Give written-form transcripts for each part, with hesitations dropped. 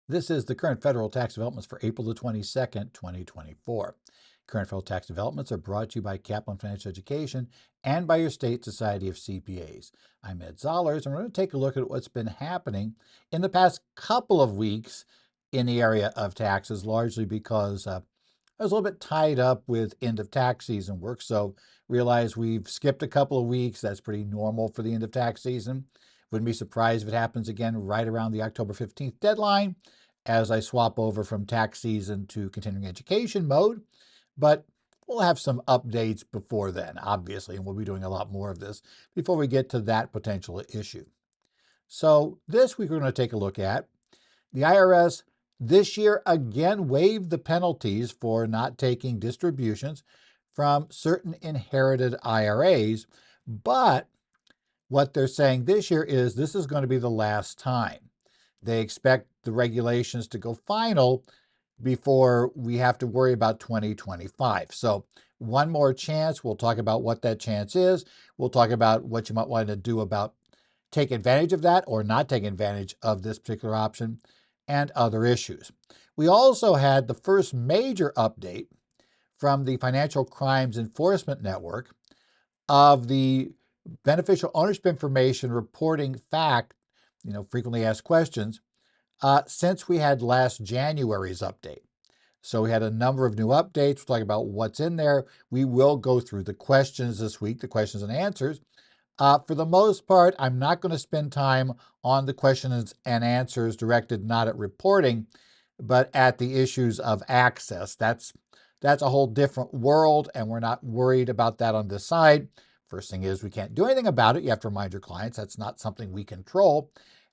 This is the current federal tax developments for April the 22nd, 2024. Current federal tax developments are brought to you by Kaplan Financial Education and by your state society of CPAs. I'm Ed Zollers, and we're going to take a look at what's been happening in the past couple of weeks in the area of taxes, largely because I was a little bit tied up with end of tax season work. So realize we've skipped a couple of weeks. That's pretty normal for the end of tax season. Wouldn't be surprised if it happens again right around the October 15th deadline as I swap over from tax season to continuing education mode. But we'll have some updates before then, obviously, and we'll be doing a lot more of this before we get to that potential issue. So this week we're going to take a look at the IRS this year again waived the penalties for not taking distributions from certain inherited IRAs, but what they're saying this year is this is going to be the last time. They expect the regulations to go final before we have to worry about 2025. So one more chance. We'll talk about what that chance is. We'll talk about what you might want to do about take advantage of that or not take advantage of this particular option and other issues. We also had the first major update from the Financial Crimes Enforcement Network of the beneficial ownership information reporting fact, frequently asked questions, since we had last January's update. So we had a number of new updates. We'll talk about what's in there. We will go through the questions this week, the questions and answers. For the most part, I'm not going to spend time on the questions and answers directed not at reporting, but at the issues of access. That's a whole different world, and we're not worried about that on this side. First thing is we can't do anything about it. You have to remind your clients that's not something we control.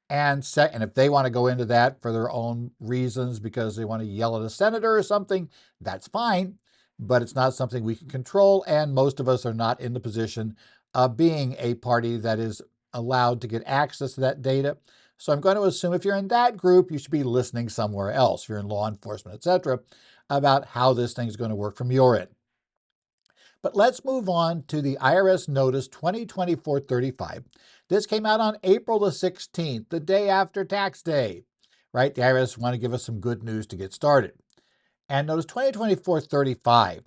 And if they want to go into that for their own reasons because they want to yell at a senator or something, that's fine. But it's not something we can control, and most of us are not in the position of being a party that is allowed to get access to that data. So I'm going to assume if you're in that group, you should be listening somewhere else. If you're in law enforcement, etc., about how this thing is going to work from your end. But let's move on to the IRS Notice 2024-35. This came out on April the 16th, the day after tax day, right? The IRS want to give us some good news to get started. And Notice 2024-35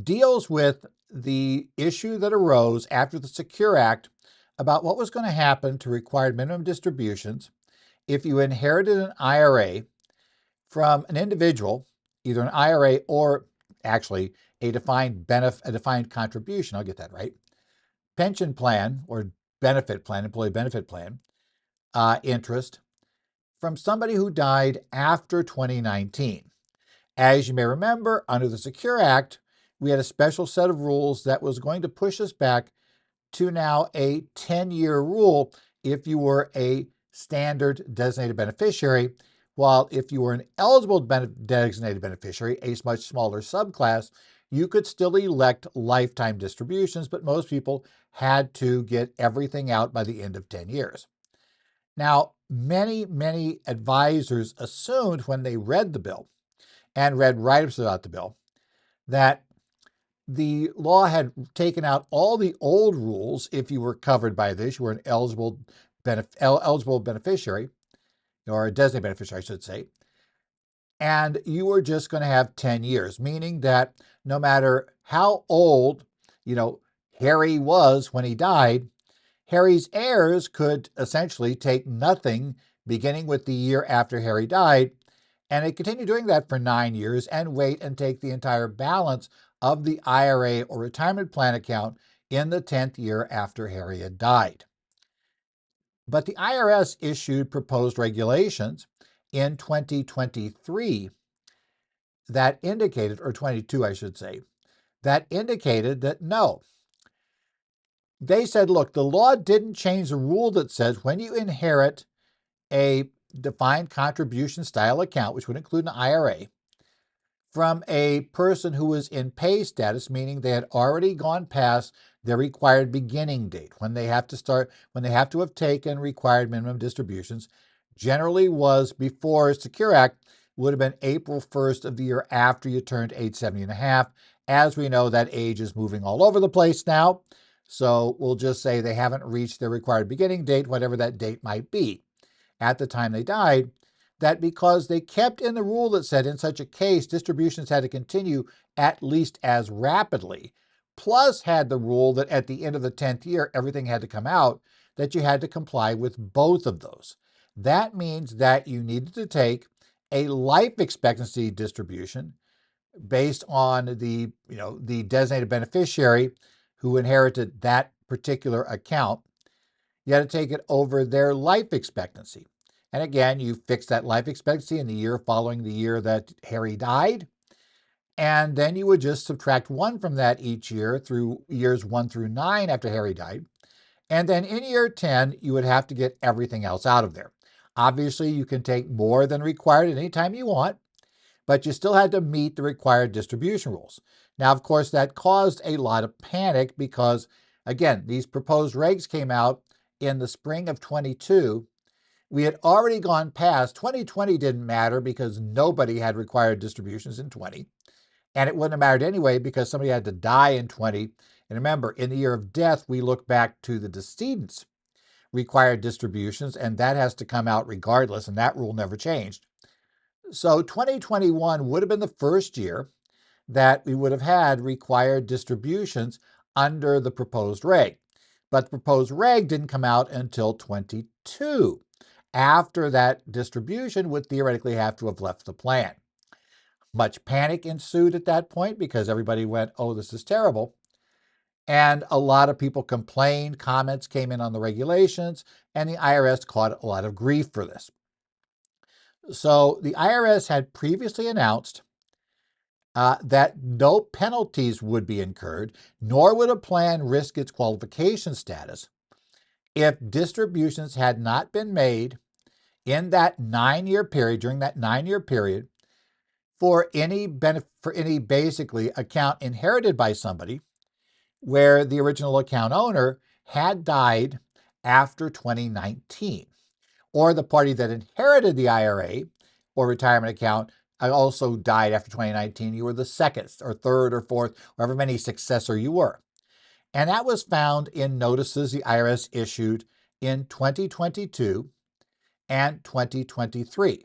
deals with the issue that arose after the Secure Act about what was going to happen to required minimum distributions if you inherited an IRA from an individual, either an IRA or actually a defined contribution, I'll get that right, pension plan or benefit plan, employee benefit plan, interest from somebody who died after 2019. As you may remember, under the Secure Act, we had a special set of rules that was going to push us back to now a 10-year rule if you were a standard designated beneficiary, while if you were an eligible designated beneficiary, a much smaller subclass, you could still elect lifetime distributions, but most people had to get everything out by the end of 10 years. Now, many advisors assumed when they read the bill and read write-ups about the bill that the law had taken out all the old rules. If you were covered by this, you were an eligible beneficiary, or a designated beneficiary, I should say, and you were just going to have 10 years, meaning that no matter how old, Harry was when he died, Harry's heirs could essentially take nothing beginning with the year after Harry died, and they continue doing that for 9 years and wait and take the entire balance of the IRA or retirement plan account in the 10th year after Harry had died. But the IRS issued proposed regulations in 2023 that indicated, or 22, I should say, that indicated that no. They said, look, the law didn't change the rule that says when you inherit a defined contribution style account, which would include an IRA, from a person who was in pay status, meaning they had already gone past their required beginning date, when they have to have taken required minimum distributions, generally was before Secure Act, would have been April 1st of the year after you turned age 70 and a half. As we know, that age is moving all over the place now. So we'll just say they haven't reached their required beginning date, whatever that date might be. At the time they died, that because they kept in the rule that said in such a case, distributions had to continue at least as rapidly, plus had the rule that at the end of the 10th year, everything had to come out, that you had to comply with both of those. That means that you needed to take a life expectancy distribution based on the designated beneficiary who inherited that particular account. You had to take it over their life expectancy. And again, you fix that life expectancy in the year following the year that Harry died. And then you would just subtract 1 from that each year through years 1 through 9 after Harry died. And then in year 10, you would have to get everything else out of there. Obviously, you can take more than required at any time you want, but you still had to meet the required distribution rules. Now, of course, that caused a lot of panic because, again, these proposed regs came out in the spring of 22. We had already gone past 2020 didn't matter because nobody had required distributions in 20. And it wouldn't have mattered anyway because somebody had to die in 20. And remember, in the year of death, we look back to the decedent's required distributions, and that has to come out regardless, and that rule never changed. So 2021 would have been the first year that we would have had required distributions under the proposed reg. But the proposed reg didn't come out until 22. After that distribution would theoretically have to have left the plan. Much panic ensued at that point because everybody went, oh, this is terrible. And a lot of people complained, comments came in on the regulations, and the IRS caught a lot of grief for this. So the IRS had previously announced that no penalties would be incurred, nor would a plan risk its qualification status if distributions had not been made in that 9-year period, during that 9-year period, for any basically account inherited by somebody where the original account owner had died after 2019, or the party that inherited the IRA or retirement account also died after 2019. You were the second or third or fourth, however many successor you were. And that was found in notices the IRS issued in 2022 and 2023,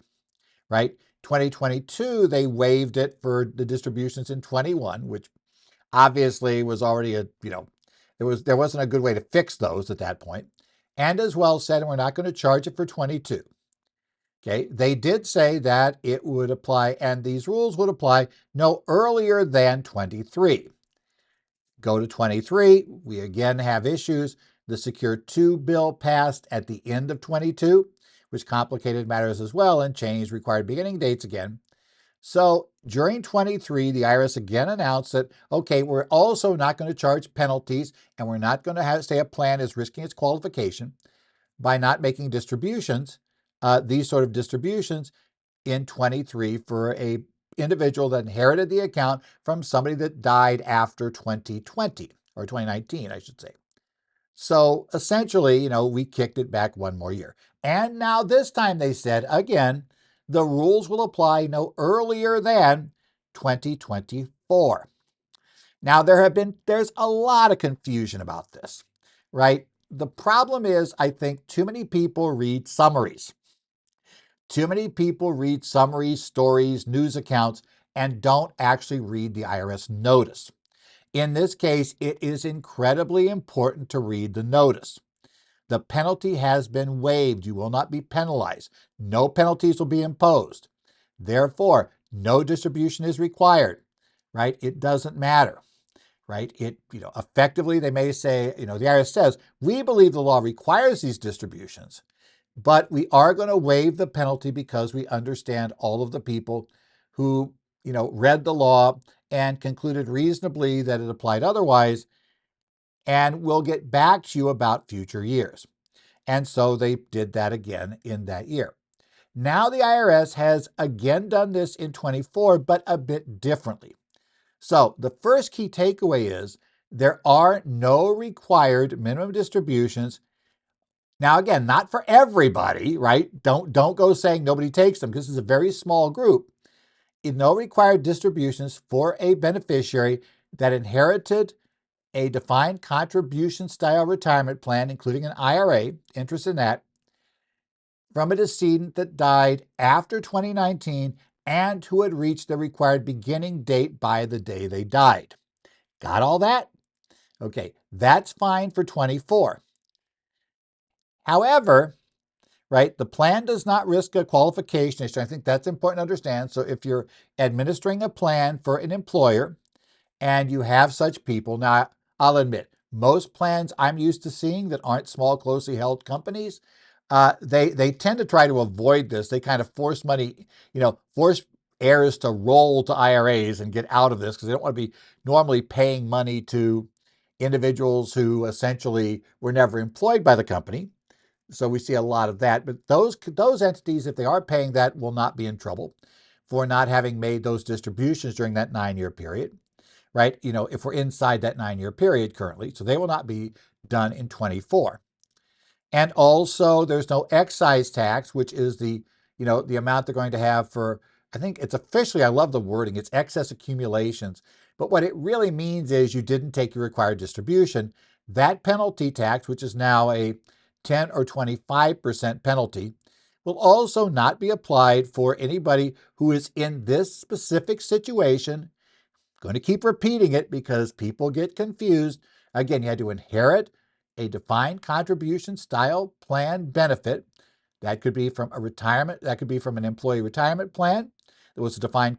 right? 2022, they waived it for the distributions in 21, which obviously was already there wasn't a good way to fix those at that point. And as well said, we're not going to charge it for 22. Okay, they did say that it would apply, and these rules would apply no earlier than 23. Go to 23, we again have issues. The Secure 2 bill passed at the end of 22, which complicated matters as well and changed required beginning dates again. So during 23, the IRS again announced that, okay, we're also not going to charge penalties, and we're not going to say a plan is risking its qualification by not making distributions, these sort of distributions in 23 for a individual that inherited the account from somebody that died after 2020 or 2019, I should say. So essentially, we kicked it back one more year. And now this time they said, again, the rules will apply no earlier than 2024. Now there's a lot of confusion about this, right? The problem is, I think too many people read summaries. Too many people read summaries, stories, news accounts, and don't actually read the IRS notice. In this case, it is incredibly important to read the notice. The penalty has been waived. You will not be penalized. No penalties will be imposed. Therefore, no distribution is required, right? It doesn't matter, right? Effectively, they may say, the IRS says, we believe the law requires these distributions, but we are going to waive the penalty because we understand all of the people who, read the law and concluded reasonably that it applied otherwise, and we'll get back to you about future years. And so they did that again in that year. Now the IRS has again done this in 24, but a bit differently. So the first key takeaway is there are no required minimum distributions. Now, again, not for everybody, right? Don't go saying nobody takes them because it's a very small group. No required distributions for a beneficiary that inherited a defined contribution style retirement plan, including an IRA, interest in that, from a decedent that died after 2019 and who had reached the required beginning date by the day they died. Got all that? Okay, that's fine for 24. However, right, the plan does not risk a qualification issue. I think that's important to understand. So if you're administering a plan for an employer and you have such people, now I'll admit, most plans I'm used to seeing that aren't small, closely held companies, they tend to try to avoid this. They kind of force money, force heirs to roll to IRAs and get out of this because they don't want to be normally paying money to individuals who essentially were never employed by the company. So we see a lot of that. But those entities, if they are paying that, will not be in trouble for not having made those distributions during that 9-year period, right? If we're inside that 9-year period currently, so they will not be done in 24. And also there's no excise tax, which is the amount they're going to have for, I think it's officially, I love the wording, it's excess accumulations. But what it really means is you didn't take your required distribution. That penalty tax, which is now a 10 or 25% penalty, will also not be applied for anybody who is in this specific situation. Going to keep repeating it because people get confused. Again, you had to inherit a defined contribution style plan benefit. That could be from a retirement, that could be from an employee retirement plan. There was a defined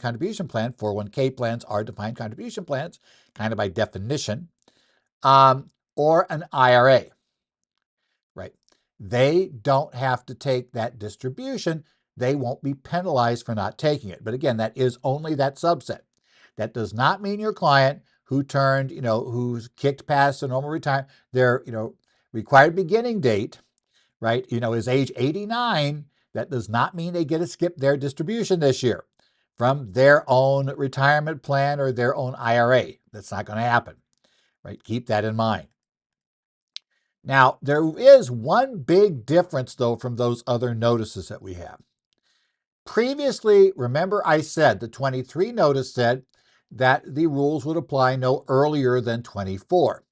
contribution plan. 401k plans are defined contribution plans, kind of by definition, or an IRA, right? They don't have to take that distribution. They won't be penalized for not taking it. But again, that is only that subset. That does not mean your client who turned, who's kicked past the normal retirement, their, required beginning date, right, is age 89. That does not mean they get to skip their distribution this year from their own retirement plan or their own IRA. That's not going to happen, right? Keep that in mind. Now, there is one big difference, though, from those other notices that we have. Previously, remember I said the 23 notice said that the rules would apply no earlier than 24,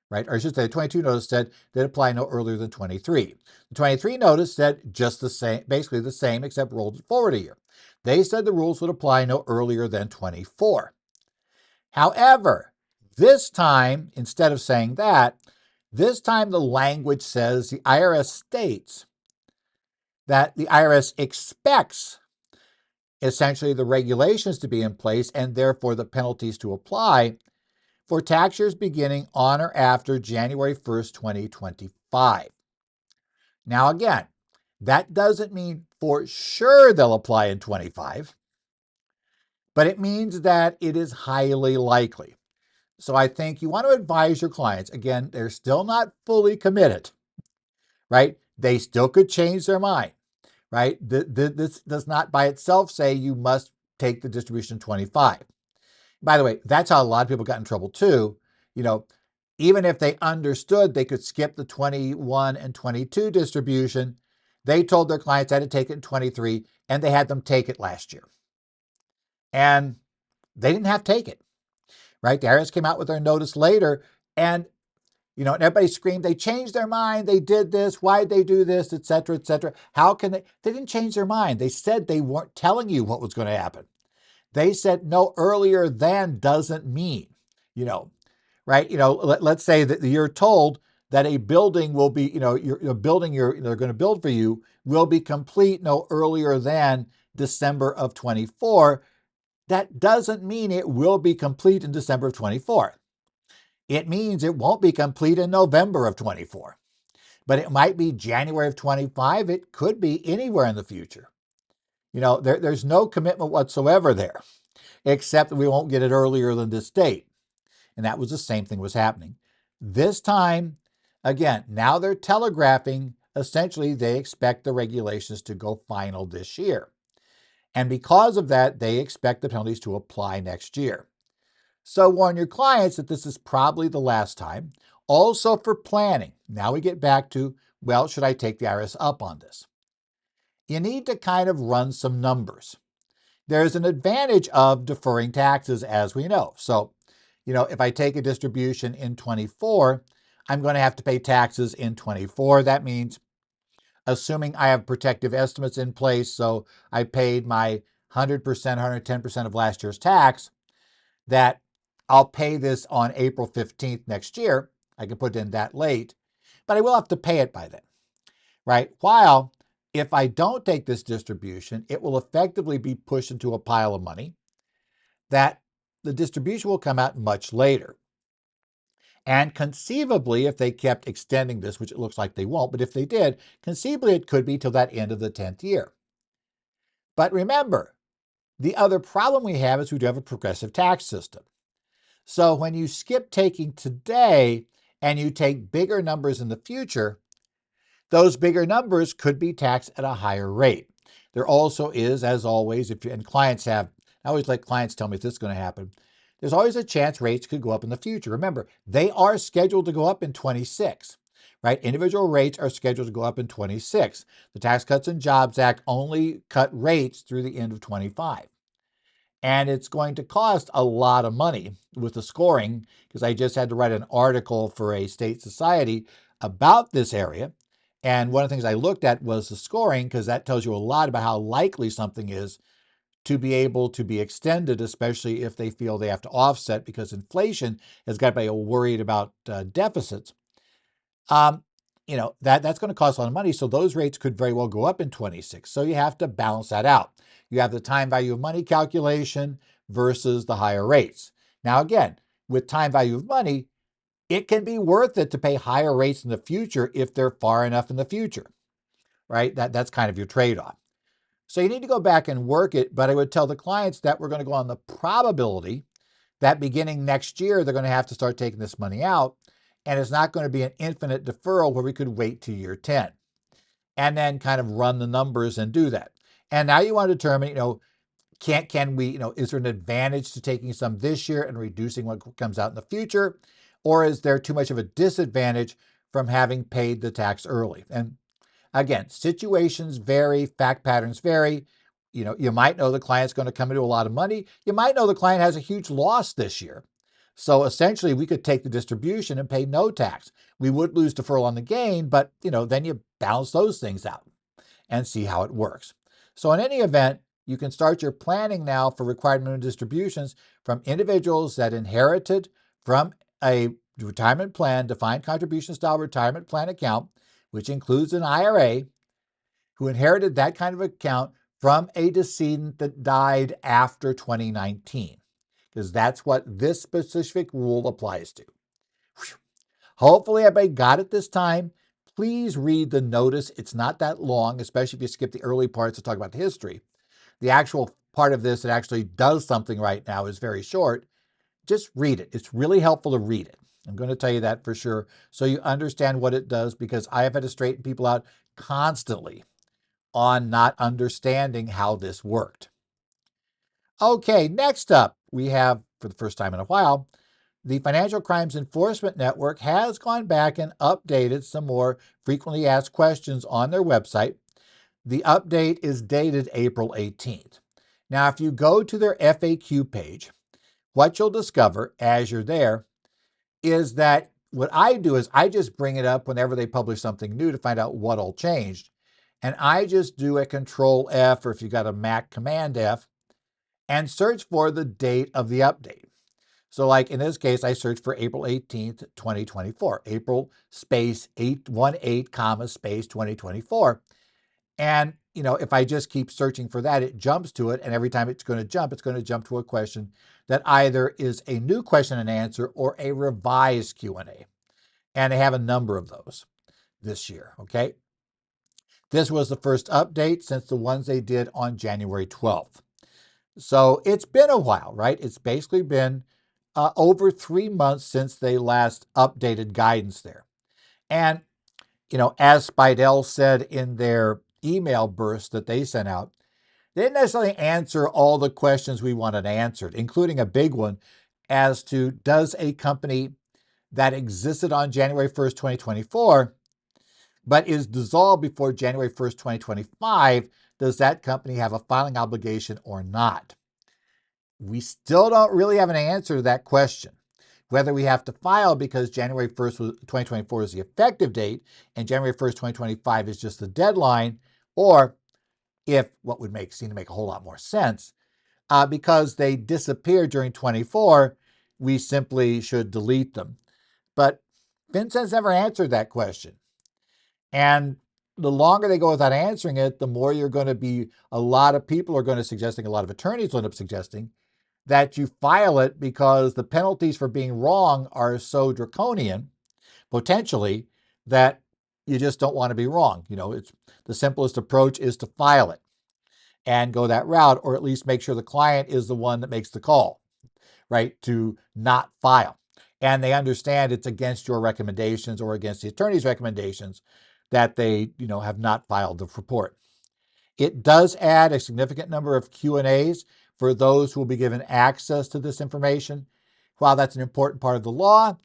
right? Or I should say the 22 notice said that apply no earlier than 23. The 23 notice said just the same, basically the same, except rolled it forward a year. They said the rules would apply no earlier than 24. However, this time, instead of saying that, this time the language says the IRS states that the IRS expects essentially the regulations to be in place and therefore the penalties to apply for tax years beginning on or after January 1st, 2025. Now again, that doesn't mean for sure they'll apply in 25, but it means that it is highly likely. So I think you want to advise your clients, again, they're still not fully committed, right? They still could change their mind, right? This does not by itself say you must take the distribution 25. By the way, that's how a lot of people got in trouble too. Even if they understood they could skip the 21 and 22 distribution, they told their clients they had to take it in 23, and they had them take it last year. And they didn't have to take it, right? The IRS came out with their notice later, and everybody screamed, they changed their mind, they did this, why'd they do this, et cetera, et cetera. How can they? They didn't change their mind. They said they weren't telling you what was going to happen. They said no earlier than doesn't mean, right? Let's say that you're told that a building will be, your building they're going to build for you will be complete no earlier than December of 24. That doesn't mean it will be complete in December of 24. It means it won't be complete in November of 24, but it might be January of 25. It could be anywhere in the future. There's no commitment whatsoever there, except that we won't get it earlier than this date. And that was the same thing was happening. This time, again, now they're telegraphing, essentially they expect the regulations to go final this year. And because of that, they expect the penalties to apply next year. So warn your clients that this is probably the last time. Also for planning. Now we get back to, well, should I take the IRS up on this? You need to kind of run some numbers. There's an advantage of deferring taxes, as we know. So, if I take a distribution in 24, I'm going to have to pay taxes in 24. That means assuming I have protective estimates in place, so I paid my 100%, 110% of last year's tax, that I'll pay this on April 15th next year. I can put it in that late, but I will have to pay it by then, right? While if I don't take this distribution, it will effectively be pushed into a pile of money that the distribution will come out much later. And conceivably, if they kept extending this, which it looks like they won't, but if they did, conceivably it could be till that end of the 10th year. But remember, the other problem we have is we do have a progressive tax system. So when you skip taking today and you take bigger numbers in the future, those bigger numbers could be taxed at a higher rate. There also is, as always, I always let clients tell me if this is going to happen, there's always a chance rates could go up in the future. Remember, they are scheduled to go up in 26, right? Individual rates are scheduled to go up in 26. The Tax Cuts and Jobs Act only cut rates through the end of 25. And it's going to cost a lot of money with the scoring, because I just had to write an article for a state society about this area. And one of the things I looked at was the scoring, because that tells you a lot about how likely something is to be able to be extended, especially if they feel they have to offset because inflation has got everybody worried about deficits. That's going to cost a lot of money. So those rates could very well go up in 26. So you have to balance that out. You have the time value of money calculation versus the higher rates. Now, again, with time value of money, it can be worth it to pay higher rates in the future if they're far enough in the future, right? That's kind of your trade-off. So you need to go back and work it, but I would tell the clients that we're going to go on the probability that beginning next year, they're going to have to start taking this money out, and it's not going to be an infinite deferral where we could wait to year 10 and then kind of run the numbers and do that. And now you want to determine, can we, is there an advantage to taking some this year and reducing what comes out in the future? Or is there too much of a disadvantage from having paid the tax early? And again, situations vary, fact patterns vary. You might know the client's going to come into a lot of money. You might know the client has a huge loss this year. So essentially, we could take the distribution and pay no tax. We would lose deferral on the gain, but then you balance those things out and see how it works. So in any event, you can start your planning now for required minimum distributions from individuals that inherited from a retirement plan, defined contribution style retirement plan account, which includes an IRA, who inherited that kind of account from a decedent that died after 2019, because that's what this specific rule applies to. Whew. Hopefully everybody got it this time. Please read the notice. It's not that long, especially if you skip the early parts to talk about the history. The actual part of this that actually does something right now is very short. Just read it. It's really helpful to read it. I'm going to tell you that for sure, so you understand what it does, because I have had to straighten people out constantly on not understanding how this worked. Okay, next up, we have, for the first time in a while, the Financial Crimes Enforcement Network has gone back and updated some more frequently asked questions on their website. The update is dated April 18th. Now, if you go to their FAQ page, what you'll discover as you're there is that what I do is I just bring it up whenever they publish something new to find out what all changed. And I just do a Control F, or if you've got a Mac, Command F, and search for the date of the update. So like in this case, I searched for April 18th, 2024, April space 818, comma space 2024. And, if I just keep searching for that, it jumps to it. And every time it's going to jump to a question that either is a new question and answer or a revised Q&A. And they have a number of those this year, okay? This was the first update since the ones they did on January 12th. So it's been a while, right? It's basically been over 3 months since they last updated guidance there. And, as Spidell said in their email burst that they sent out, they didn't necessarily answer all the questions we wanted answered, including a big one as to, does a company that existed on January 1st, 2024, but is dissolved before January 1st, 2025, does that company have a filing obligation or not? We still don't really have an answer to that question. whether we have to file because January 1st, 2024 is the effective date and January 1st, 2025 is just the deadline, or if what would seem to make a whole lot more sense, because they disappeared during 24, we simply should delete them. But FinCEN's never answered that question. And the longer they go without answering it, the more a lot of people are going to suggesting, a lot of attorneys will end up suggesting that you file it because the penalties for being wrong are so draconian, potentially, that you just don't want to be wrong. It's the simplest approach is to file it and go that route, or at least make sure the client is the one that makes the call, right, to not file. And they understand it's against your recommendations or against the attorney's recommendations that they, have not filed the report. It does add a significant number of Q&As for those who will be given access to this information. While that's an important part of the law,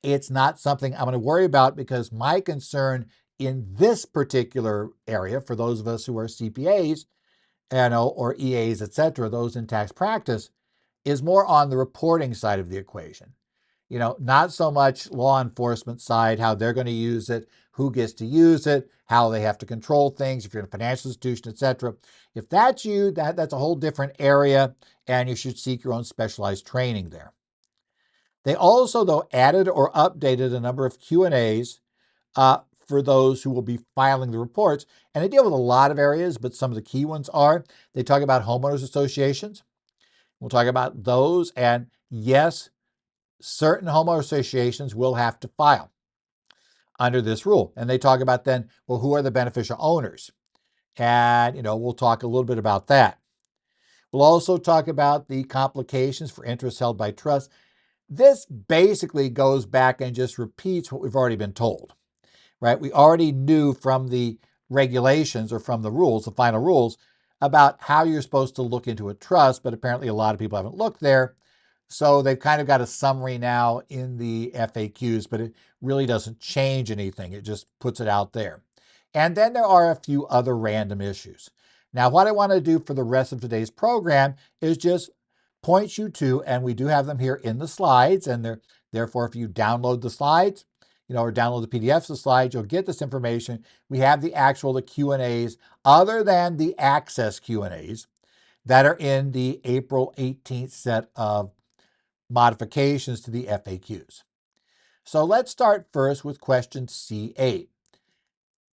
it's not something I'm going to worry about, because my concern in this particular area, for those of us who are CPAs, or EAs, etc., those in tax practice, is more on the reporting side of the equation. Not so much law enforcement side, how they're going to use it, who gets to use it, how they have to control things, if you're in a financial institution, etc. If that's you, that's a whole different area, and you should seek your own specialized training there. They also, though, added or updated a number of Q&As for those who will be filing the reports. And they deal with a lot of areas, but some of the key ones are, they talk about homeowners associations. We'll talk about those. And yes, certain homeowner associations will have to file under this rule. And they talk about then, well, who are the beneficial owners? And, we'll talk a little bit about that. We'll also talk about the complications for interests held by trust. This basically goes back and just repeats what we've already been told, right? We already knew from the regulations, or from the rules, the final rules, about how you're supposed to look into a trust, but apparently a lot of people haven't looked there. So they've kind of got a summary now in the FAQs, but it really doesn't change anything. It just puts it out there. And then there are a few other random issues. Now, what I want to do for the rest of today's program is just point you to, and we do have them here in the slides, and therefore, if you download the slides, or download the PDFs of the slides, you'll get this information. We have the Q&As, other than the access Q&As, that are in the April 18th set of modifications to the FAQs. So let's start first with question C8.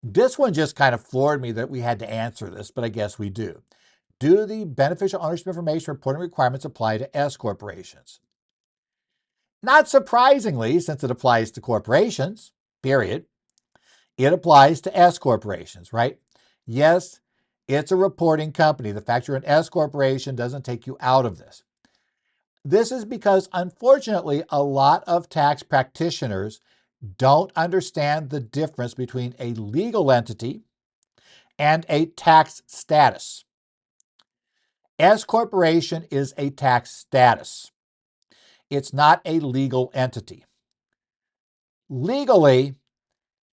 This one just kind of floored me that we had to answer this, but I guess we do. Do the beneficial ownership information reporting requirements apply to S corporations? Not surprisingly, since it applies to corporations, period, it applies to S corporations, right? Yes, it's a reporting company. The fact you're an S corporation doesn't take you out of this. This is because, unfortunately, a lot of tax practitioners don't understand the difference between a legal entity and a tax status. S corporation is a tax status. It's not a legal entity. Legally,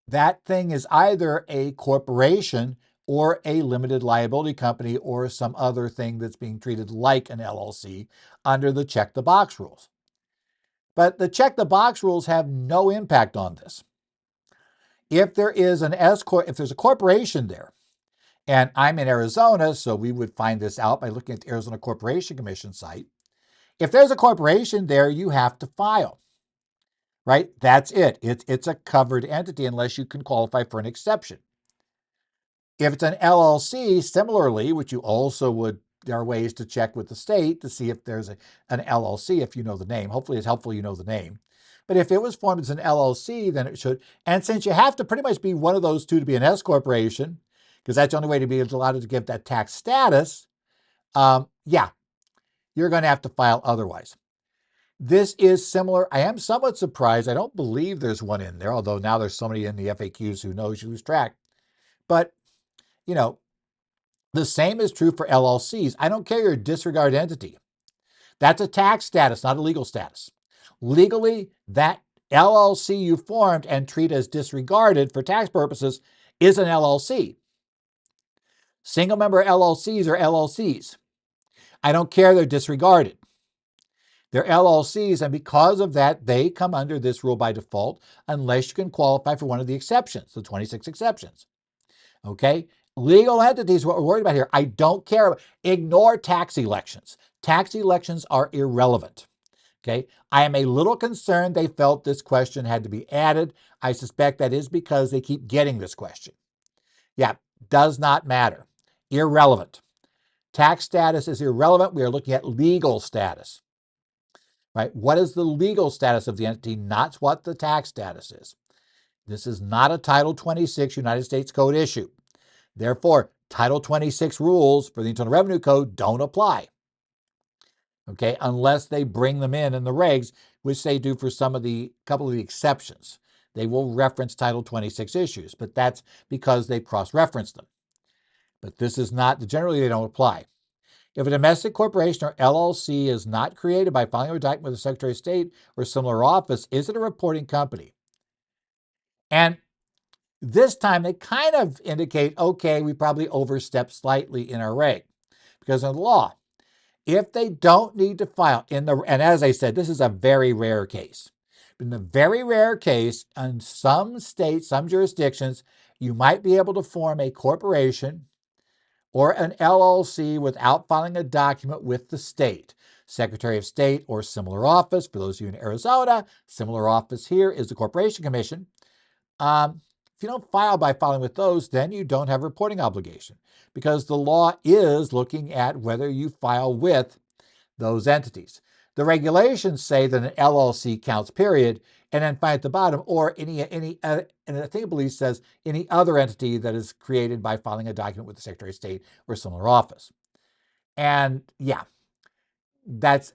that thing is either a corporation or a limited liability company or some other thing that's being treated like an LLC under the check the box rules. But the check the box rules have no impact on this. If there is if there's a corporation there, and I'm in Arizona, so we would find this out by looking at the Arizona Corporation Commission site. If there's a corporation there, you have to file, right? That's it. It's a covered entity unless you can qualify for an exception. If it's an LLC, similarly, which you also there are ways to check with the state to see if there's an LLC, if you know the name. Hopefully it's helpful you know the name. But if it was formed as an LLC, then it should. And since you have to pretty much be one of those two to be an S corporation, because that's the only way to be allowed to give that tax status, yeah, you're going to have to file otherwise. This is similar. I am somewhat surprised. I don't believe there's one in there, although now there's somebody in the FAQs who knows you lose track. But, the same is true for LLCs. I don't care, you're a disregarded entity. That's a tax status, not a legal status. Legally, that LLC you formed and treat as disregarded for tax purposes is an LLC. Single member LLCs are LLCs. I don't care, they're disregarded. They're LLCs, and because of that, they come under this rule by default unless you can qualify for one of the exceptions, the 26 exceptions. Okay? Legal entities, what we're worried about here, I don't care. Ignore tax elections. Tax elections are irrelevant. Okay? I am a little concerned they felt this question had to be added. I suspect that is because they keep getting this question. Yeah, does not matter. Irrelevant. Tax status is irrelevant. We are looking at legal status. Right? What is the legal status of the entity, not what the tax status is. This is not a Title 26 United States Code issue. Therefore, Title 26 rules for the Internal Revenue Code don't apply. Okay, unless they bring them in the regs, which they do for couple of the exceptions. They will reference Title 26 issues, but that's because they cross-reference them. But this is not, generally they don't apply. If a domestic corporation or LLC is not created by filing a document with the Secretary of State or similar office, is it a reporting company? And this time they kind of indicate, okay, we probably overstepped slightly in our reg. Because in the law, if they don't need to file and as I said, this is a very rare case. In the very rare case, in some states, some jurisdictions, you might be able to form a corporation or an LLC without filing a document with the state. Secretary of State or similar office. For those of you in Arizona, similar office here is the Corporation Commission. If you don't file by filing with those, then you don't have a reporting obligation because the law is looking at whether you file with those entities. The regulations say that an LLC counts, period, and then find at the bottom, or and I think it believes says any other entity that is created by filing a document with the Secretary of State or similar office. And yeah, that's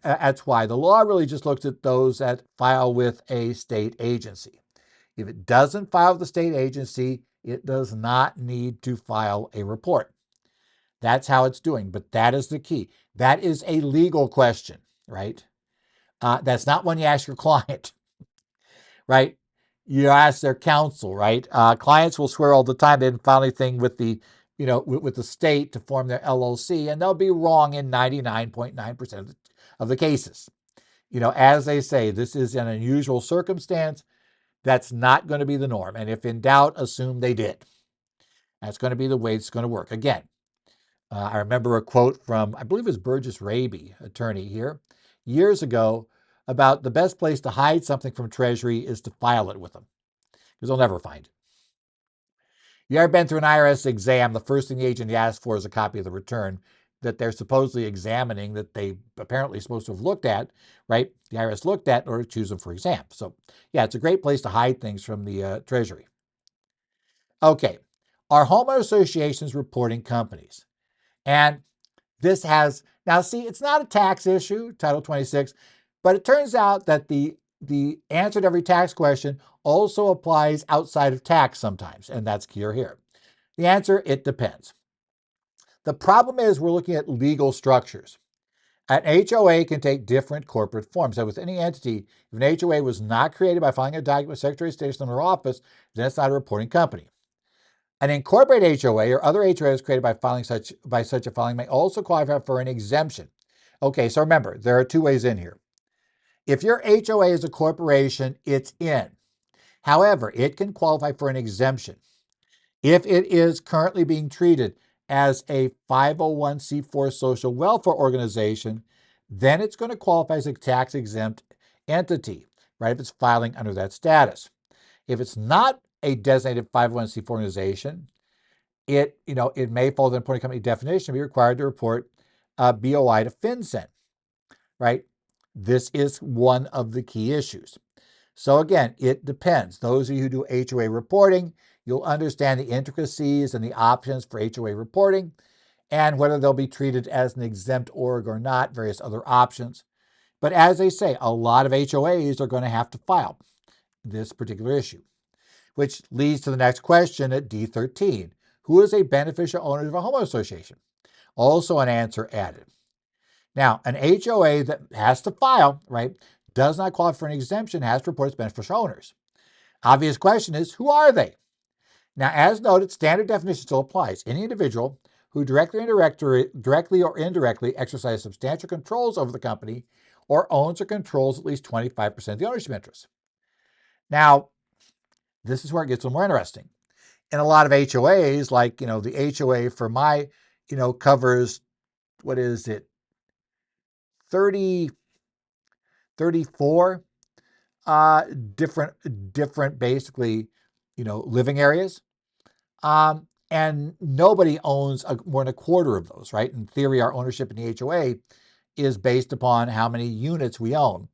why the law really just looks at those that file with a state agency. If it doesn't file with the state agency, it does not need to file a report. That's how it's doing, but that is the key. That is a legal question, right? That's not one you ask your client, right? You ask their counsel, right? Clients will swear all the time they didn't file anything with the, with the state to form their LLC, and they'll be wrong in 99.9% of the cases. As they say, this is an unusual circumstance. That's not going to be the norm. And if in doubt, assume they did. That's going to be the way it's going to work. Again, I remember a quote from, I believe it was Burgess Raby, attorney here, years ago, about the best place to hide something from Treasury is to file it with them, because they'll never find it. You ever been through an IRS exam, the first thing the agent asks for is a copy of the return that they're supposedly examining, that they apparently supposed to have looked at, right? The IRS looked at in order to choose them for exam. So yeah, it's a great place to hide things from the Treasury. Okay, are homeowner associations reporting companies? And this has, now see, it's not a tax issue, Title 26, but it turns out that the answer to every tax question also applies outside of tax sometimes, and that's clear here. The answer, it depends. The problem is we're looking at legal structures. An HOA can take different corporate forms. So with any entity, if an HOA was not created by filing a document with Secretary of State or office, then it's not a reporting company. An incorporated HOA or other HOAs created by such a filing may also qualify for an exemption. Okay, so remember, there are two ways in here. If your HOA is a corporation, it's in. However, it can qualify for an exemption. If it is currently being treated as a 501c4 social welfare organization, then it's going to qualify as a tax-exempt entity, right? If it's filing under that status. If it's not a designated 501c4 organization, it may fall within the reporting company definition and be required to report BOI to FinCEN, right? This is one of the key issues. So again, it depends. Those of you who do HOA reporting, you'll understand the intricacies and the options for HOA reporting and whether they'll be treated as an exempt org or not, various other options. But as they say, a lot of HOAs are going to have to file this particular issue, which leads to the next question at D13. Who is a beneficial owner of a homeowner association? Also an answer added. Now, an HOA that has to file, right, does not qualify for an exemption, has to report its beneficial owners. Obvious question is, who are they? Now, as noted, standard definition still applies. Any individual who directly or indirectly exercise substantial controls over the company or owns or controls at least 25% of the ownership interest. Now, this is where it gets a little more interesting. In a lot of HOAs, like, the HOA for my, covers, what is it, 30, 34 different basically, living areas. And nobody owns more than a quarter of those, right? In theory, our ownership in the HOA is based upon how many units we own.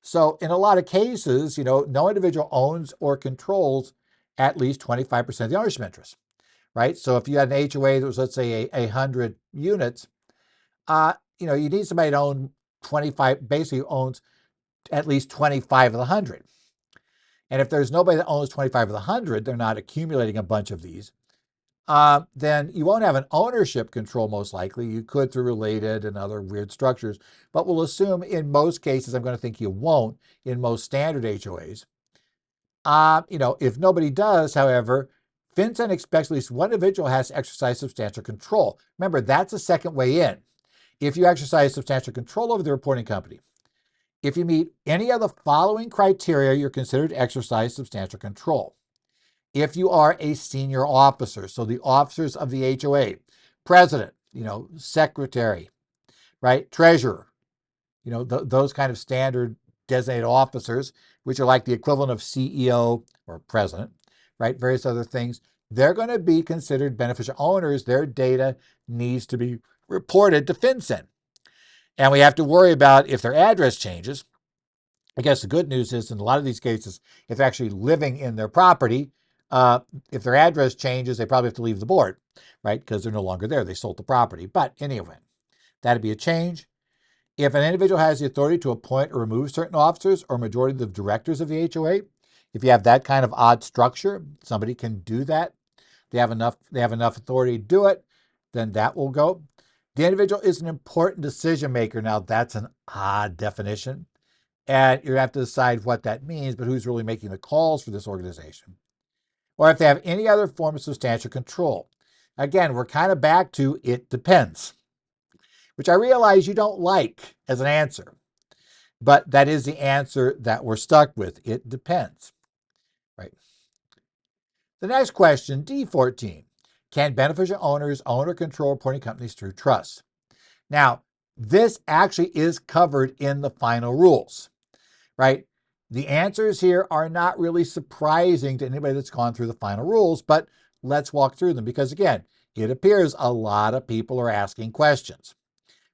So in a lot of cases, no individual owns or controls at least 25% of the ownership interest, right? So if you had an HOA that was, let's say, 100 units, you need somebody to own 25, basically owns at least 25 of the 100. And if there's nobody that owns 25 of the 100, they're not accumulating a bunch of these, then you won't have an ownership control most likely. You could through related and other weird structures, but we'll assume in most cases, I'm going to think you won't in most standard HOAs. If nobody does, however, FinCEN expects at least one individual has to exercise substantial control. Remember, that's a second way in. If you exercise substantial control over the reporting company, if you meet any of the following criteria, you're considered to exercise substantial control. If you are a senior officer, so the officers of the HOA, president, secretary, right, treasurer, those kind of standard designated officers, which are like the equivalent of CEO or president, right, various other things, they're going to be considered beneficial owners. Their data needs to be reported to FinCEN. And we have to worry about if their address changes. I guess the good news is in a lot of these cases, if they're actually living in their property, if their address changes, they probably have to leave the board, right? Because they're no longer there. They sold the property. But in any event, that'd be a change. If an individual has the authority to appoint or remove certain officers or majority of the directors of the HOA, if you have that kind of odd structure, somebody can do that. They have enough authority to do it, then that will go. The individual is an important decision maker. Now, that's an odd definition. And you have to decide what that means, but who's really making the calls for this organization. Or if they have any other form of substantial control. Again, we're kind of back to it depends, which I realize you don't like as an answer, but that is the answer that we're stuck with. It depends, right? The next question, D14, can beneficial owners own or control reporting companies through trusts? Now, this actually is covered in the final rules, right? The answers here are not really surprising to anybody that's gone through the final rules, but let's walk through them because, again, it appears a lot of people are asking questions,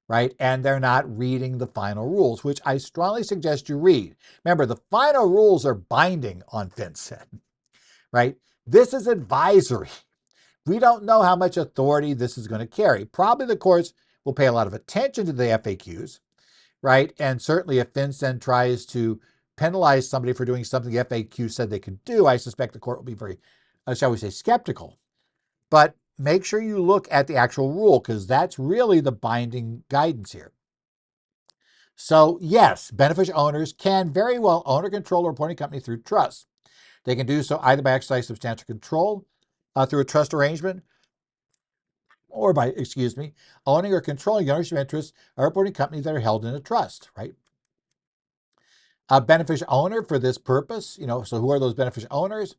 right? And they're not reading the final rules, which I strongly suggest you read. Remember, the final rules are binding on FinCEN, right? This is advisory. We don't know how much authority this is going to carry. Probably the courts will pay a lot of attention to the FAQs, right? And certainly if FinCEN tries to penalize somebody for doing something the FAQ said they could do, I suspect the court will be very, shall we say, skeptical. But make sure you look at the actual rule because that's really the binding guidance here. So yes, beneficial owners can very well own or control a reporting company through trust. They can do so either by exercising substantial control through a trust arrangement or by, owning or controlling the ownership interests of a reporting company that are held in a trust, right? A beneficial owner for this purpose, so who are those beneficial owners?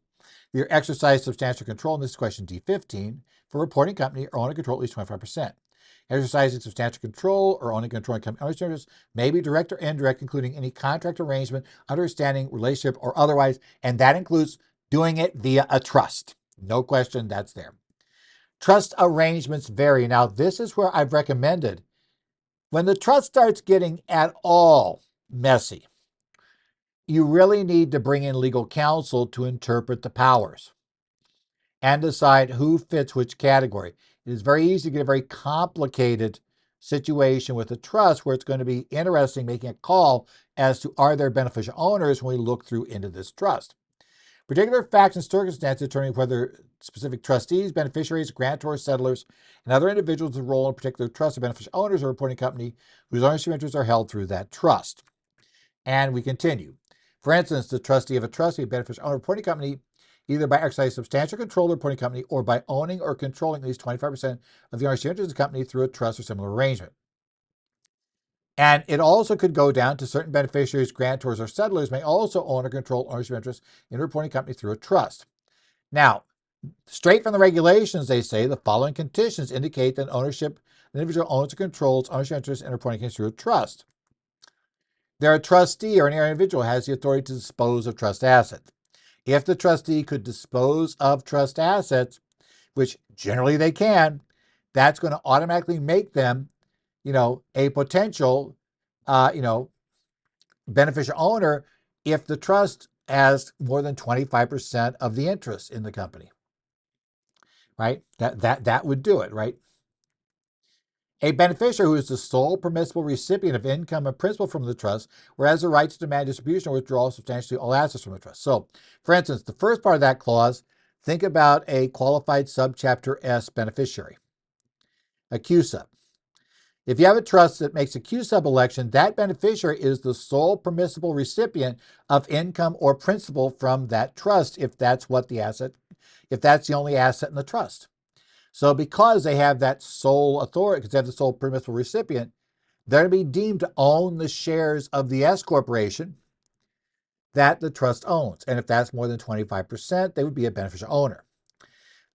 You exercise substantial control, and this is question D15, for a reporting company or owning control at least 25%. Exercising substantial control or owning controlling company ownership interests may be direct or indirect, including any contract arrangement, understanding, relationship, or otherwise, and that includes doing it via a trust. No question, that's there. Trust arrangements vary. Now, this is where I've recommended when the trust starts getting at all messy, you really need to bring in legal counsel to interpret the powers and decide who fits which category. It is very easy to get a very complicated situation with a trust where it's going to be interesting making a call as to are there beneficial owners when we look through into this trust. Particular facts and circumstances determine whether specific trustees, beneficiaries, grantors, settlers, and other individuals with a role in a particular trust are beneficial owners or reporting company whose ownership interests are held through that trust. And we continue. For instance, the trustee of a trust, a beneficial owner reporting company, either by exercising substantial control of the reporting company or by owning or controlling at least 25% of the ownership interest of the company through a trust or similar arrangement. And it also could go down to certain beneficiaries, grantors, or settlers may also own or control ownership interests in a reporting company through a trust. Now, straight from the regulations, they say the following conditions indicate that an individual owns or controls ownership interests in a reporting company through a trust. They're a trustee or any individual has the authority to dispose of trust assets. If the trustee could dispose of trust assets, which generally they can, that's going to automatically make them, a potential, beneficial owner if the trust has more than 25% of the interest in the company, right? That would do it, right? A beneficiary who is the sole permissible recipient of income and principal from the trust or has the right to demand distribution or withdrawal substantially all assets from the trust. So, for instance, the first part of that clause, think about a qualified subchapter S beneficiary, a Q-sub. If you have a trust that makes a Q-sub election, that beneficiary is the sole permissible recipient of income or principal from that trust if that's the only asset in the trust. So because they have that sole authority, because they have the sole permissible recipient, they're going to be deemed to own the shares of the S corporation that the trust owns. And if that's more than 25%, they would be a beneficial owner.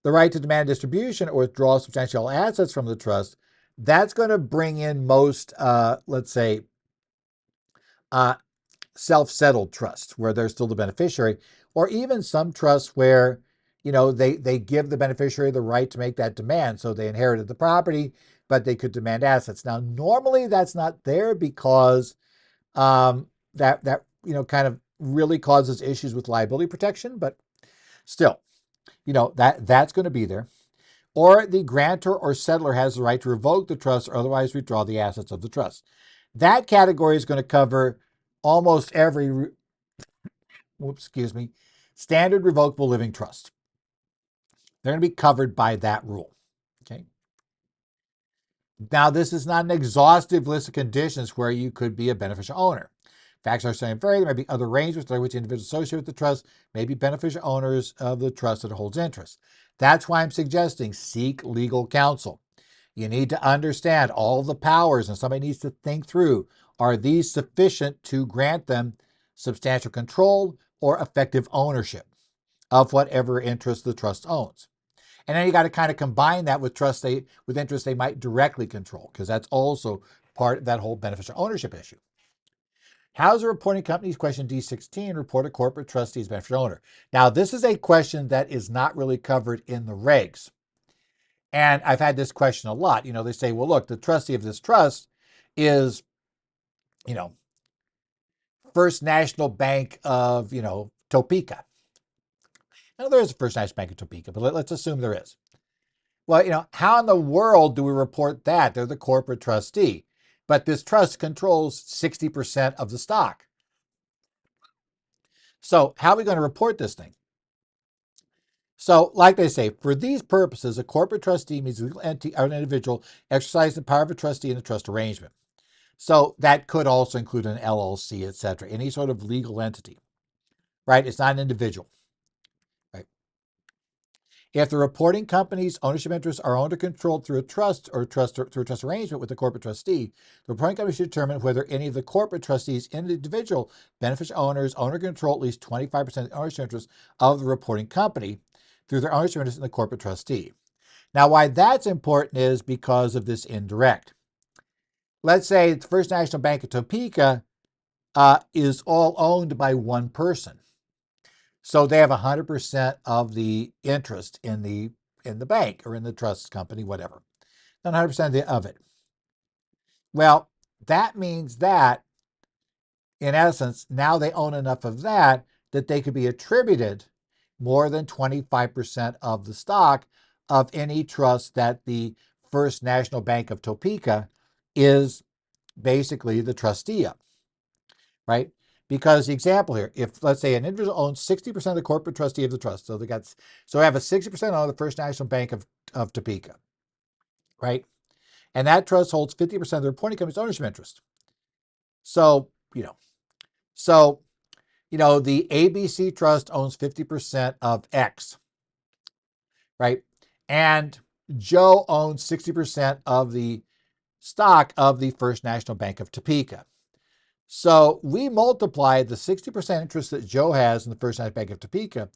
The right to demand distribution or withdraw substantial assets from the trust, that's going to bring in most, let's say, self-settled trusts where they're still the beneficiary, or even some trusts where, they give the beneficiary the right to make that demand. So they inherited the property, but they could demand assets. Now, normally that's not there because that kind of really causes issues with liability protection, but still, that's going to be there. Or the grantor or settler has the right to revoke the trust or otherwise withdraw the assets of the trust. That category is going to cover almost every, standard revocable living trust. They're going to be covered by that rule. Okay. Now, this is not an exhaustive list of conditions where you could be a beneficial owner. Facts are saying vary. There may be other arrangements under which individuals associated with the trust may be beneficial owners of the trust that holds interest. That's why I'm suggesting seek legal counsel. You need to understand all the powers, and somebody needs to think through, are these sufficient to grant them substantial control or effective ownership of whatever interest the trust owns? And then you got to kind of combine that with interest they might directly control, because that's also part of that whole beneficial ownership issue. How does a reporting company's question D16 report a corporate trustee's beneficial owner? Now, this is a question that is not really covered in the regs. And I've had this question a lot. They say, well, look, the trustee of this trust is, First National Bank of, Topeka. Now, there is a First National Bank of Topeka, but let's assume there is. Well, how in the world do we report that? They're the corporate trustee, but this trust controls 60% of the stock. So how are we going to report this thing? So, like they say, for these purposes, a corporate trustee means a legal entity or an individual exercising the power of a trustee in a trust arrangement. So that could also include an LLC, etc., any sort of legal entity, right? It's not an individual, right? If the reporting company's ownership interests are owned or controlled through a trust or through a trust arrangement with the corporate trustee, the reporting company should determine whether any of the corporate trustees, individual beneficial owners, own or control at least 25% of the ownership interest of the reporting company through their ownership interest in the corporate trustee. Now, why that's important is because of this indirect. Let's say the First National Bank of Topeka is all owned by one person. So they have 100% of the interest in the bank or in the trust company, whatever. 100% of it. Well, that means that, in essence, now they own enough of that they could be attributed more than 25% of the stock of any trust that the First National Bank of Topeka is basically the trustee of, right? Because the example here, if let's say an individual owns 60% of the corporate trustee of the trust, so they have a 60% of the First National Bank of Topeka, right? And that trust holds 50% of the reporting company's ownership interest. So, the ABC trust owns 50% of X, right? And Joe owns 60% of the stock of the First National Bank of Topeka. So we multiply the 60% interest that Joe has in the First National Bank of Topeka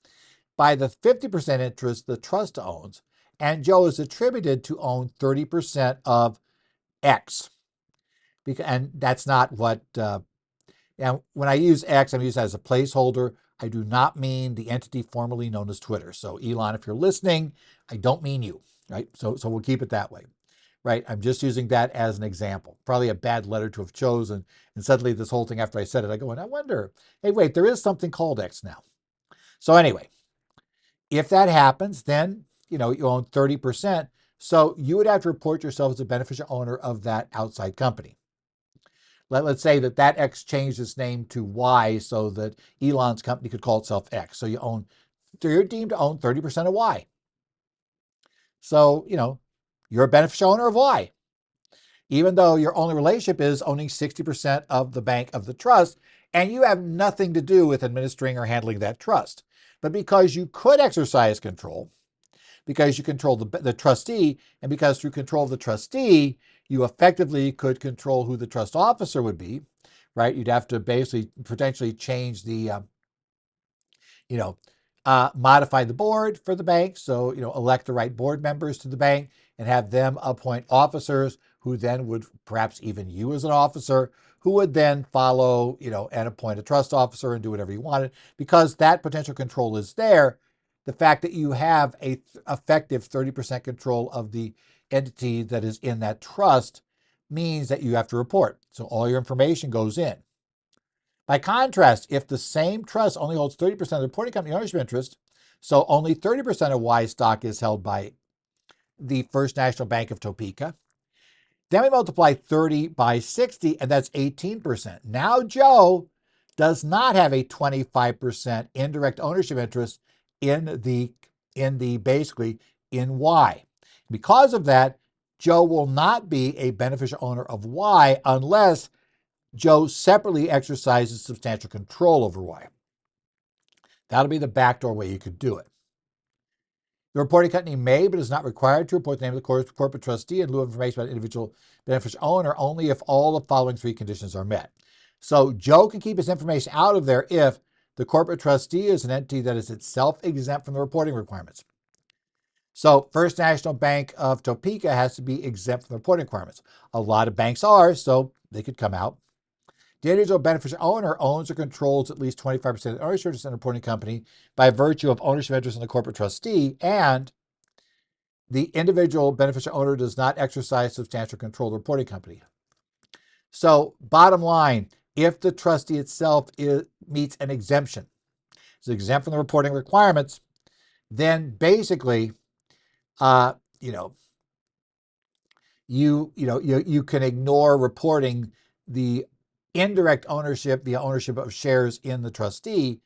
by the 50% interest the trust owns, and Joe is attributed to own 30% of X. And that's not what, when I use X, I'm using that as a placeholder. I do not mean the entity formerly known as Twitter. So Elon, if you're listening, I don't mean you, right? So we'll keep it that way, right? I'm just using that as an example. Probably a bad letter to have chosen. And suddenly this whole thing, after I said it, I go, and I wonder, hey, wait, there is something called X now. So anyway, if that happens, then, you own 30%. So you would have to report yourself as a beneficial owner of that outside company. Let's say that X changed its name to Y so that Elon's company could call itself X. So you're deemed to own 30% of Y. So, you're a beneficial owner of Y, even though your only relationship is owning 60% of the bank of the trust, and you have nothing to do with administering or handling that trust. But because you could exercise control, because you control the trustee, and because through control of the trustee, you effectively could control who the trust officer would be, right? You'd have to basically potentially change the, modify the board for the bank. So, elect the right board members to the bank and have them appoint officers who then would, perhaps even you as an officer, who would then follow, and appoint a trust officer and do whatever you wanted. Because that potential control is there, the fact that you have a effective 30% control of the entity that is in that trust means that you have to report. So all your information goes in. By contrast, if the same trust only holds 30% of the reporting company ownership interest, so only 30% of Y stock is held by the First National Bank of Topeka, then we multiply 30 by 60, and that's 18%. Now Joe does not have a 25% indirect ownership interest in basically in Y. Because of that, Joe will not be a beneficial owner of Y unless Joe separately exercises substantial control over Y. That'll be the backdoor way you could do it. The reporting company may, but is not required to report the name of the corporate trustee in lieu of information about individual beneficial owner only if all the following three conditions are met. So Joe can keep his information out of there if the corporate trustee is an entity that is itself exempt from the reporting requirements. So First National Bank of Topeka has to be exempt from the reporting requirements. A lot of banks are, so they could come out. The individual beneficial owner owns or controls at least 25% of the ownership interest in the reporting company by virtue of ownership interest in the corporate trustee, and the individual beneficial owner does not exercise substantial control of the reporting company. So bottom line, if the trustee itself meets an exemption, is exempt from the reporting requirements, then basically, you can ignore reporting the indirect ownership, the ownership of shares in the trustee,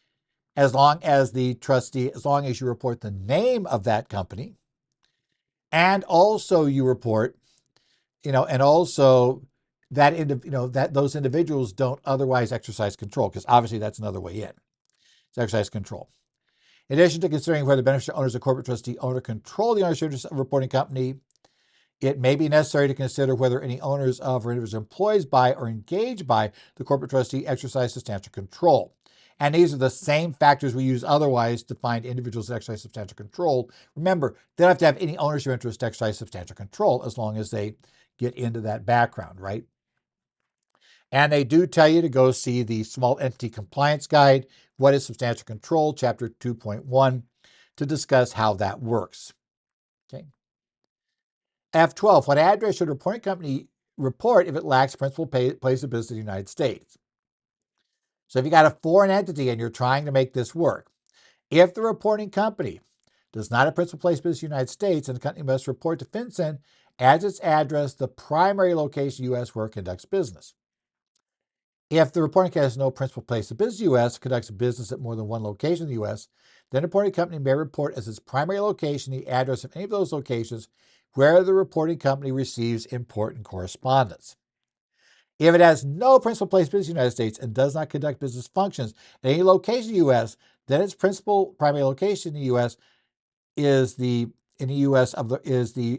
as long as you report the name of that company, and also you report, and also that that those individuals don't otherwise exercise control, because obviously that's another way in. It's exercise control. In addition to considering whether beneficial owners or corporate trustee own or control the ownership of a reporting company, it may be necessary to consider whether any owners of or individual employees by or engaged by the corporate trustee exercise substantial control. And these are the same factors we use otherwise to find individuals that exercise substantial control. Remember, they don't have to have any ownership interest to exercise substantial control as long as they get into that background, right? And they do tell you to go see the Small Entity Compliance Guide, What is Substantial Control, Chapter 2.1, to discuss how that works. Okay. F12, what address should a reporting company report if it lacks principal place of business in the United States? So if you got a foreign entity and you're trying to make this work, if the reporting company does not have principal place of business in the United States, and the company must report to FinCEN as its address the primary location U.S. where it conducts business. If the reporting company has no principal place of business in the U.S., conducts business at more than one location in the U.S., then the reporting company may report as its primary location the address of any of those locations where the reporting company receives important correspondence. If it has no principal place of business in the United States and does not conduct business functions at any location in the U.S., then its principal primary location in the U.S. is the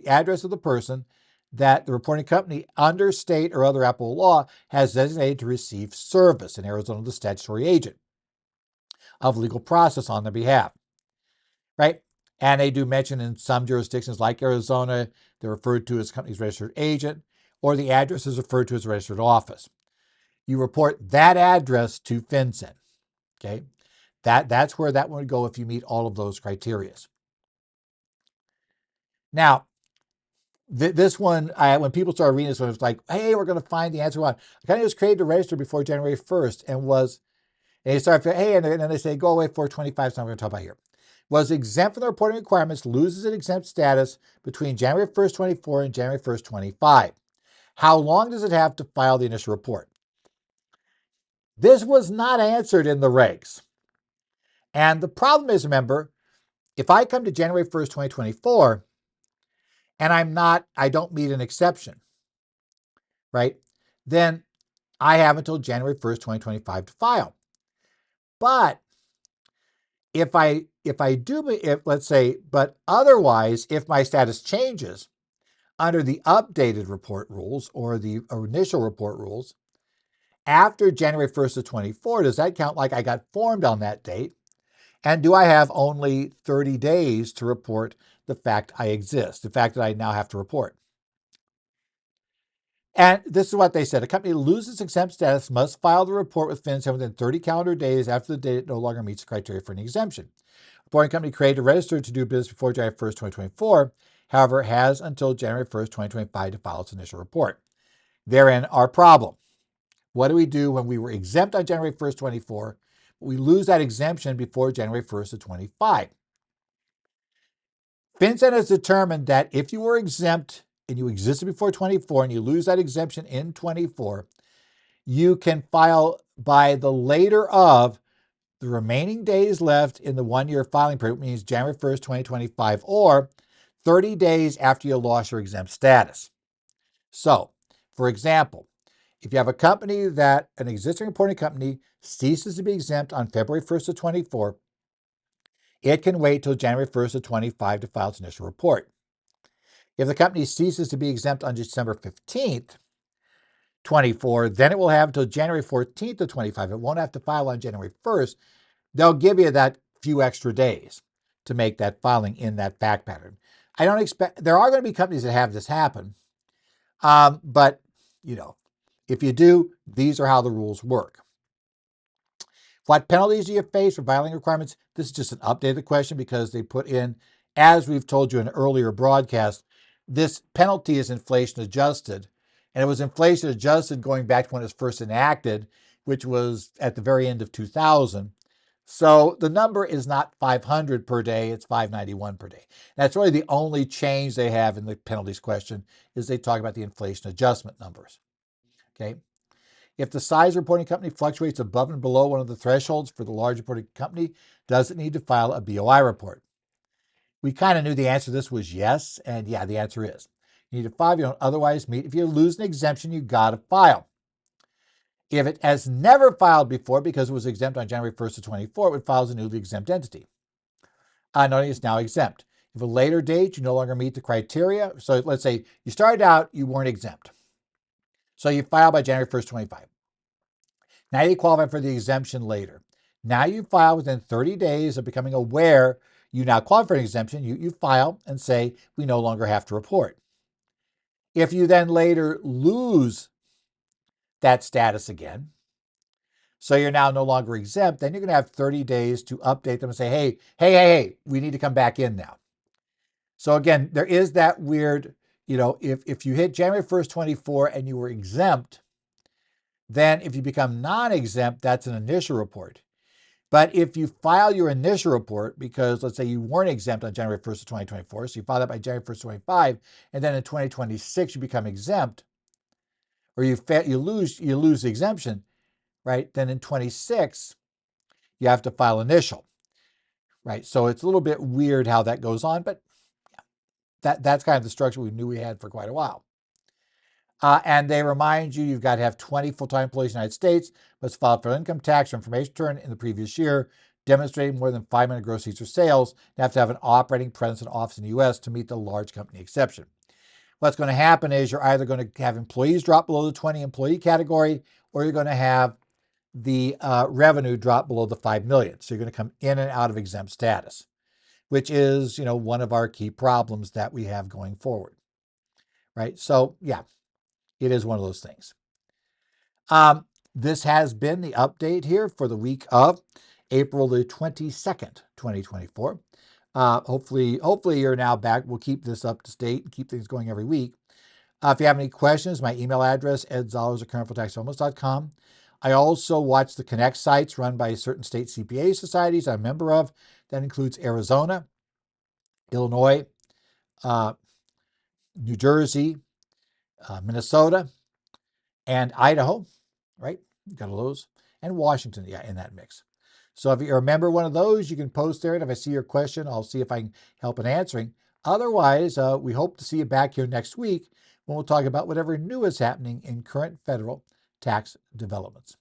address of the person that the reporting company under state or other applicable law has designated to receive service. In Arizona, the statutory agent of legal process on their behalf, right? And they do mention in some jurisdictions like Arizona, they're referred to as company's registered agent, or the address is referred to as registered office. You report that address to FinCEN, okay? That's where that one would go if you meet all of those criteria. Now, this one, when people started reading this one, it was like, hey, we're going to find the answer one. I kind of just created a register before January 1st and they started, hey, and then they say, go away for 25, so I'm going to talk about here. Was exempt from the reporting requirements, loses its exempt status between January 1st, 24 and January 1st, 25. How long does it have to file the initial report? This was not answered in the regs. And the problem is, remember, if I come to January 1st, 2024, and I don't meet an exception, right? Then I have until January 1st, 2025 to file. But if let's say, but otherwise, if my status changes under the updated report rules or the initial report rules, after January 1st of 24, does that count like I got formed on that date? And do I have only 30 days to report the fact I exist, the fact that I now have to report? And this is what they said. A company loses exempt status must file the report with FinCEN within 30 calendar days after the date it no longer meets the criteria for an exemption. A reporting company created a register to do business before January 1st, 2024, however, has until January 1st, 2025 to file its initial report. Therein our problem. What do we do when we were exempt on January 1st, 24, but we lose that exemption before January 1st of 25? FinCEN has determined that if you were exempt and you existed before 24 and you lose that exemption in 24, you can file by the later of the remaining days left in the 1-year filing period, which means January 1st, 2025, or 30 days after you lost your exempt status. So, for example, if you have a company an existing reporting company ceases to be exempt on February 1st of 24, it can wait till January 1st of 25 to file its initial report. If the company ceases to be exempt on December 15th, 24, then it will have until January 14th of 25. It won't have to file on January 1st. They'll give you that few extra days to make that filing in that fact pattern. I don't expect, there are going to be companies that have this happen. But, if you do, these are how the rules work. What penalties do you face for violating requirements? This is just an updated question because they put in, as we've told you in an earlier broadcast, this penalty is inflation adjusted. And it was inflation adjusted going back to when it was first enacted, which was at the very end of 2000. So the number is not 500 per day, it's 591 per day. That's really the only change they have in the penalties question is they talk about the inflation adjustment numbers. Okay. If the size reporting company fluctuates above and below one of the thresholds for the large reporting company, does it need to file a BOI report? We kind of knew the answer to this was yes, and yeah, the answer is. You need to file, you don't otherwise meet. If you lose an exemption, you got to file. If it has never filed before because it was exempt on January 1st of 24, it would file as a newly exempt entity. Knowing it's now exempt. If at a later date you no longer meet the criteria, so let's say you started out, you weren't exempt. So you file by January 1st, 25. Now you qualify for the exemption later. Now you file within 30 days of becoming aware you now qualify for an exemption. You file and say, we no longer have to report. If you then later lose that status again, so you're now no longer exempt, then you're going to have 30 days to update them and say, hey, we need to come back in now. So again, there is that weird, if you hit January 1st, 24 and you were exempt, then if you become non-exempt, that's an initial report. But if you file your initial report, because let's say you weren't exempt on January 1st of 2024, so you file that by January 1st, 25, and then in 2026 you become exempt, or you lose the exemption, right? Then in 26, you have to file initial, right? So it's a little bit weird how that goes on, but that's kind of the structure we knew we had for quite a while. And they remind you, you've got to have 20 full-time employees in the United States, must file for income tax or information return in the previous year, demonstrating more than 5 million gross receipts or sales, and have to have an operating presence and office in the U.S. to meet the large company exception. what's going to happen is you're either going to have employees drop below the 20 employee category, or you're going to have the revenue drop below the 5 million. So you're going to come in and out of exempt status, which is, one of our key problems that we have going forward, right? So yeah, it is one of those things. This has been the update here for the week of April the 22nd, 2024. Hopefully you're now back. We'll keep this up to date and keep things going every week. If you have any questions, my email address, edzollers@currentfilltaxsettlements.com. I also watch the Connect sites run by certain state CPA societies I'm a member of. That includes Arizona, Illinois, New Jersey, Minnesota, and Idaho, right? Got all those. And Washington, yeah, in that mix. So if you remember one of those, you can post there. And if I see your question, I'll see if I can help in answering. Otherwise, we hope to see you back here next week when we'll talk about whatever new is happening in current federal tax developments.